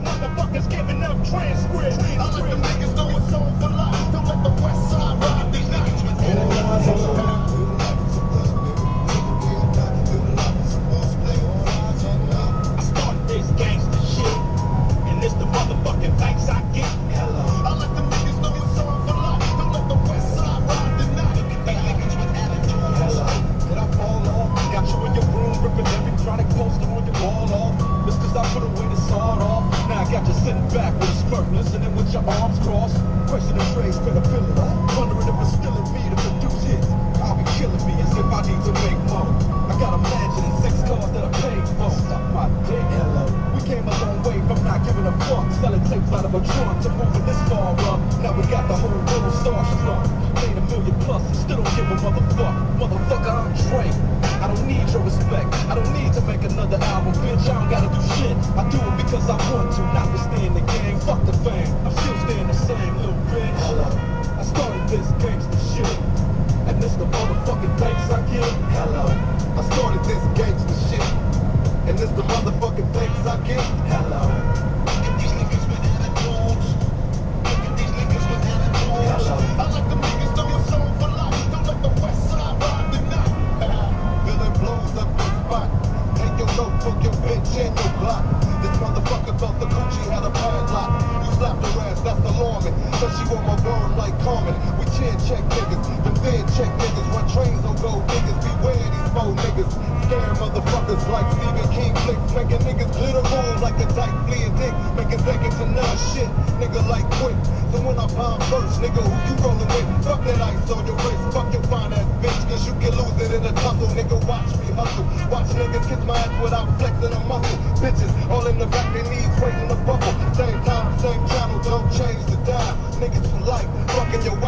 motherfuckers giving up transcripts. I let them niggas know it's on for life. Don't let the West Side ride these niggas with I started this gangster shit, and it's the motherfucking thanks I get. I let them niggas know it's on for life. Don't let the West Side ride the night. These niggas with attitude. Did I fall off? Got you in your room ripping every chronic poster on your wall off. Just cause I put away the sawed off. Now I got you sitting back with a smirk, listening with your arms crossed. Questioning Dre's credibility, wondering if it's still in me to produce hits. I'll be killing me as if I need to make more. I got a mansion and 6 cars that I paid for. Suck my dick. We came a long way from not giving a fuck, selling tapes out of a trunk to moving this far up. Now we got the whole world starstruck. Made $1 million plus and still don't give a motherfucker. Motherfucker, I'm Dre. I don't need your respect. I don't need to make another album, bitch. I don't gotta do shit. I do it because I want to, not to stay in the game. Fuck the fame. I'm still staying the same, little bitch. I started this gangsta shit, and this the motherfucking thanks I get. I started this gangsta shit, and this the motherfucking thanks I get. Look at these niggas with attitudes. Look at these niggas with attitudes. I let them niggas know it's on for life. Don't let the West Side ride the night. Feeling blows up the spot. Take your notebook, your bitch, and your block. This motherfucker thought the Gucci had a padlock. You slapped her ass, that's alarming. Cause she want my word like Carmen. We chin check niggas, them thin check niggas. Run trains on gold niggas, beware these faux niggas. Scare motherfuckers like Stephen King flicks. Making niggas glitter roll like a dyke fleeing dick. Making seconds to none shit, nigga like quick. So when I bomb first, nigga, who you rolling with? Fuck that ice on your wrist, fuck your fine ass bitch. Cause you can lose it in a tussle, nigga, watch me hustle. Watch niggas kiss my ass without flexing a muscle. Bitches all in the back, their knees waiting to bubble. Same time, same channel, don't change the dial. Niggas for life, fucking your wife.